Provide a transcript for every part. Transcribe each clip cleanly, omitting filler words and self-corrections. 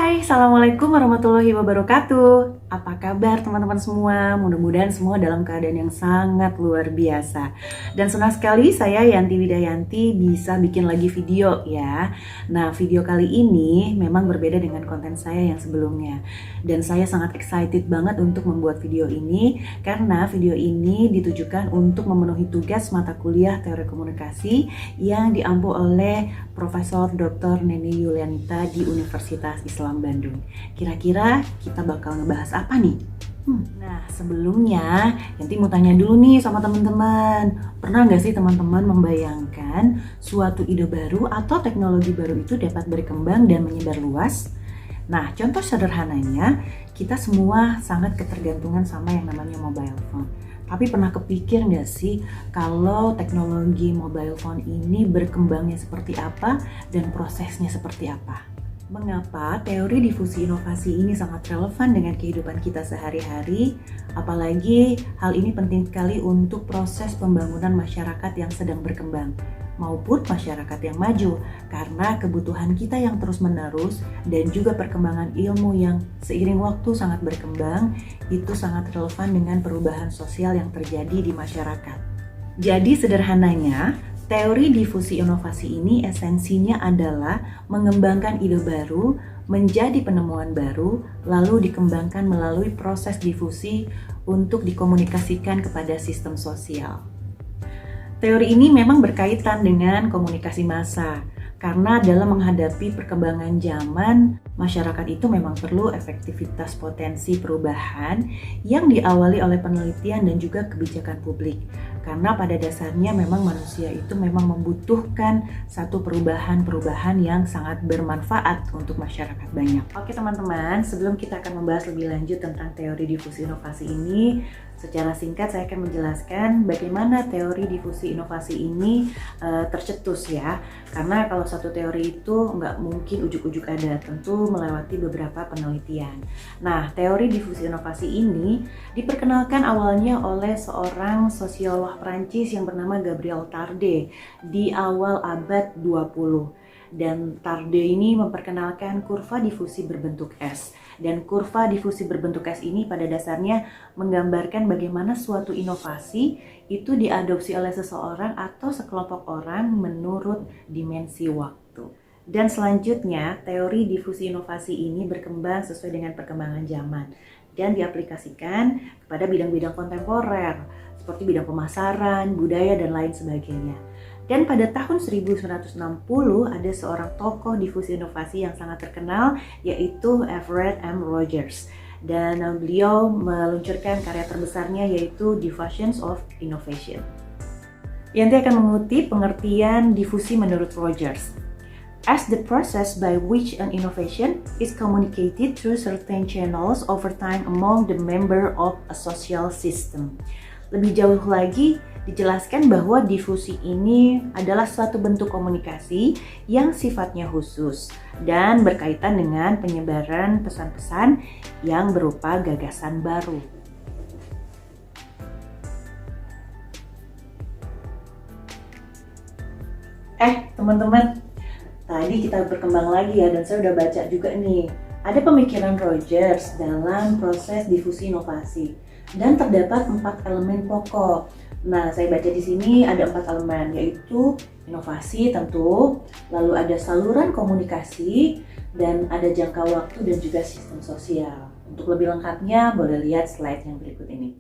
Hai, Assalamualaikum warahmatullahi wabarakatuh. Apa kabar teman-teman semua? Mudah-mudahan semua dalam keadaan yang sangat luar biasa. Dan senang sekali saya Yanti Widayanti bisa bikin lagi video ya. Nah, video kali ini memang berbeda dengan konten saya yang sebelumnya. Dan saya sangat excited banget untuk membuat video ini karena video ini ditujukan untuk memenuhi tugas mata kuliah teori komunikasi yang diampu oleh Profesor Dr. Neni Yulianita di Universitas Islam Bandung. Kira-kira kita bakal ngebahas apa nih? Nah, sebelumnya Yanti mau tanya dulu nih sama teman-teman. Pernah nggak sih teman-teman membayangkan suatu ide baru atau teknologi baru itu dapat berkembang dan menyebar luas? Nah, contoh sederhananya, kita semua sangat ketergantungan sama yang namanya mobile phone. Tapi pernah kepikir nggak sih kalau teknologi mobile phone ini berkembangnya seperti apa dan prosesnya seperti apa? Mengapa teori difusi inovasi ini sangat relevan dengan kehidupan kita sehari-hari? Apalagi hal ini penting sekali untuk proses pembangunan masyarakat yang sedang berkembang maupun masyarakat yang maju, karena kebutuhan kita yang terus-menerus dan juga perkembangan ilmu yang seiring waktu sangat berkembang itu sangat relevan dengan perubahan sosial yang terjadi di masyarakat. Jadi sederhananya, teori difusi inovasi ini esensinya adalah mengembangkan ide baru menjadi penemuan baru, lalu dikembangkan melalui proses difusi untuk dikomunikasikan kepada sistem sosial. Teori ini memang berkaitan dengan komunikasi massa, karena dalam menghadapi perkembangan zaman, masyarakat itu memang perlu efektivitas potensi perubahan yang diawali oleh penelitian dan juga kebijakan publik. Karena pada dasarnya memang manusia itu memang membutuhkan satu perubahan-perubahan yang sangat bermanfaat untuk masyarakat banyak. Oke teman-teman, sebelum kita akan membahas lebih lanjut tentang teori difusi inovasi ini, secara singkat saya akan menjelaskan bagaimana teori difusi inovasi ini tercetus ya. Karena kalau satu teori itu nggak mungkin ujuk-ujuk ada, tentu melewati beberapa penelitian. Nah, teori difusi inovasi ini diperkenalkan awalnya oleh seorang sosiolog Prancis yang bernama Gabriel Tarde di awal abad 20. Dan Tarde ini memperkenalkan kurva difusi berbentuk S. Dan kurva difusi berbentuk S ini pada dasarnya menggambarkan bagaimana suatu inovasi itu diadopsi oleh seseorang atau sekelompok orang menurut dimensi waktu. Dan selanjutnya, teori difusi inovasi ini berkembang sesuai dengan perkembangan zaman dan diaplikasikan kepada bidang-bidang kontemporer seperti bidang pemasaran, budaya, dan lain sebagainya. Dan pada tahun 1960 ada seorang tokoh difusi inovasi yang sangat terkenal yaitu Everett M. Rogers. Dan beliau meluncurkan karya terbesarnya yaitu Diffusion of Innovation. Yanti akan mengutip pengertian difusi menurut Rogers. As the process by which an innovation is communicated through certain channels over time among the member of a social system. Lebih jauh lagi, dijelaskan bahwa difusi ini adalah suatu bentuk komunikasi yang sifatnya khusus dan berkaitan dengan penyebaran pesan-pesan yang berupa gagasan baru. Teman-teman, tadi kita berkembang lagi ya, dan saya udah baca juga nih. Ada pemikiran Rogers dalam proses difusi inovasi dan terdapat 4 elemen pokok. Nah, saya baca di sini ada 4 elemen, yaitu inovasi tentu, lalu ada saluran komunikasi, dan ada jangka waktu dan juga sistem sosial. Untuk lebih lengkapnya boleh lihat slide yang berikut ini.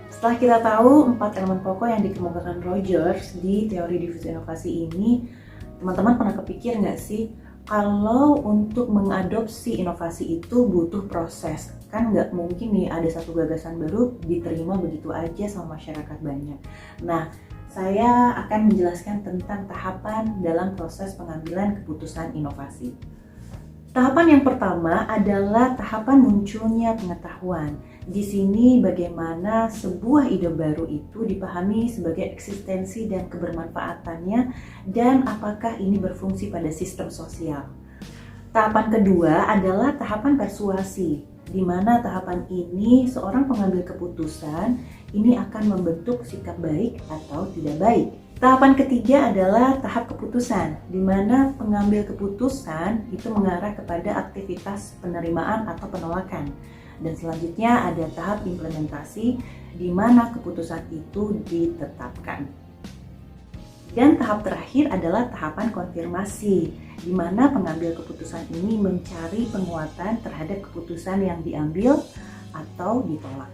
Setelah kita tahu 4 elemen pokok yang dikemukakan Rogers di teori difusi inovasi ini, teman-teman pernah kepikir nggak sih kalau untuk mengadopsi inovasi itu butuh proses? Kan nggak mungkin nih ada satu gagasan baru diterima begitu aja sama masyarakat banyak. Nah, saya akan menjelaskan tentang tahapan dalam proses pengambilan keputusan inovasi. Tahapan yang pertama adalah tahapan munculnya pengetahuan. Di sini bagaimana sebuah ide baru itu dipahami sebagai eksistensi dan kebermanfaatannya dan apakah ini berfungsi pada sistem sosial. Tahapan kedua adalah tahapan persuasi, di mana tahapan ini seorang pengambil keputusan ini akan membentuk sikap baik atau tidak baik. Tahapan ketiga adalah tahap keputusan, di mana pengambil keputusan itu mengarah kepada aktivitas penerimaan atau penolakan. Dan selanjutnya ada tahap implementasi, di mana keputusan itu ditetapkan. Dan tahap terakhir adalah tahapan konfirmasi, di mana pengambil keputusan ini mencari penguatan terhadap keputusan yang diambil atau ditolak.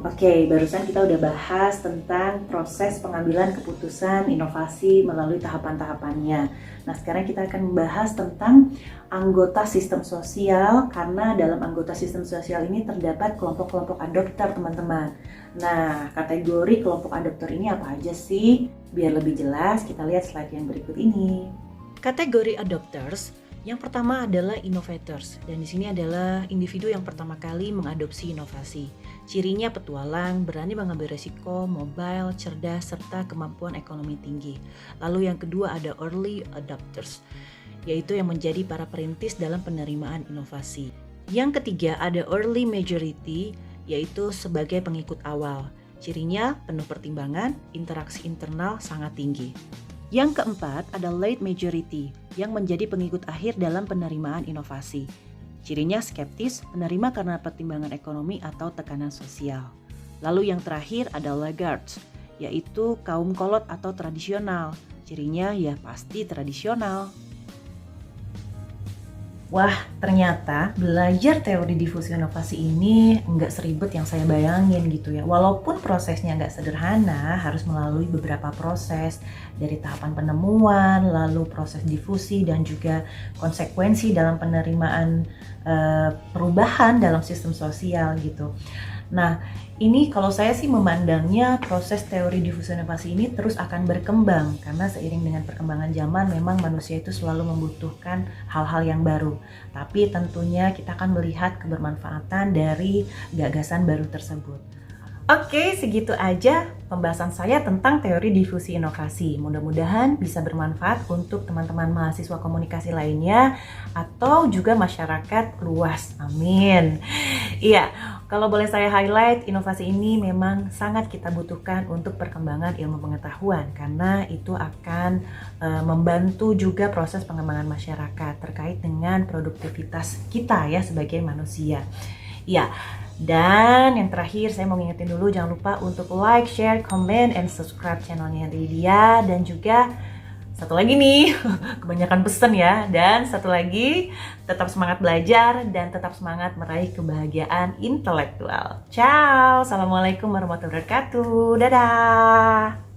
Oke, barusan kita udah bahas tentang proses pengambilan keputusan inovasi melalui tahapan-tahapannya. Nah, sekarang kita akan membahas tentang anggota sistem sosial, karena dalam anggota sistem sosial ini terdapat kelompok-kelompok adopter, teman-teman. Nah, kategori kelompok adopter ini apa aja sih? Biar lebih jelas, kita lihat slide yang berikut ini. Kategori adopters yang pertama adalah innovators, dan di sini adalah individu yang pertama kali mengadopsi inovasi. Cirinya petualang, berani mengambil risiko, mobile, cerdas, serta kemampuan ekonomi tinggi. Lalu yang kedua ada early adopters, yaitu yang menjadi para perintis dalam penerimaan inovasi. Yang ketiga ada early majority, yaitu sebagai pengikut awal. Cirinya penuh pertimbangan, interaksi internal sangat tinggi. Yang keempat ada late majority, yang menjadi pengikut akhir dalam penerimaan inovasi. Cirinya skeptis, penerima karena pertimbangan ekonomi atau tekanan sosial. Lalu yang terakhir ada laggards, yaitu kaum kolot atau tradisional. Cirinya ya pasti tradisional. Wah, ternyata belajar teori difusi inovasi ini nggak seribet yang saya bayangin gitu ya. Walaupun prosesnya nggak sederhana, harus melalui beberapa proses dari tahapan penemuan, lalu proses difusi dan juga konsekuensi dalam penerimaan perubahan dalam sistem sosial gitu. Nah, ini kalau saya sih memandangnya proses teori difusi inovasi ini terus akan berkembang, karena seiring dengan perkembangan zaman memang manusia itu selalu membutuhkan hal-hal yang baru. Tapi tentunya kita akan melihat kebermanfaatan dari gagasan baru tersebut. Oke, segitu aja pembahasan saya tentang teori difusi inovasi. Mudah-mudahan bisa bermanfaat untuk teman-teman mahasiswa komunikasi lainnya atau juga masyarakat luas. Amin. Iya, kalau boleh saya highlight, inovasi ini memang sangat kita butuhkan untuk perkembangan ilmu pengetahuan, karena itu akan membantu juga proses pengembangan masyarakat terkait dengan produktivitas kita ya sebagai manusia. Ya, dan yang terakhir saya mau ngingetin dulu, jangan lupa untuk like, share, comment, and subscribe channelnya Lydia. Dan juga satu lagi nih, kebanyakan pesen ya. Dan satu lagi, tetap semangat belajar dan tetap semangat meraih kebahagiaan intelektual. Ciao, assalamualaikum warahmatullahi wabarakatuh. Dadah.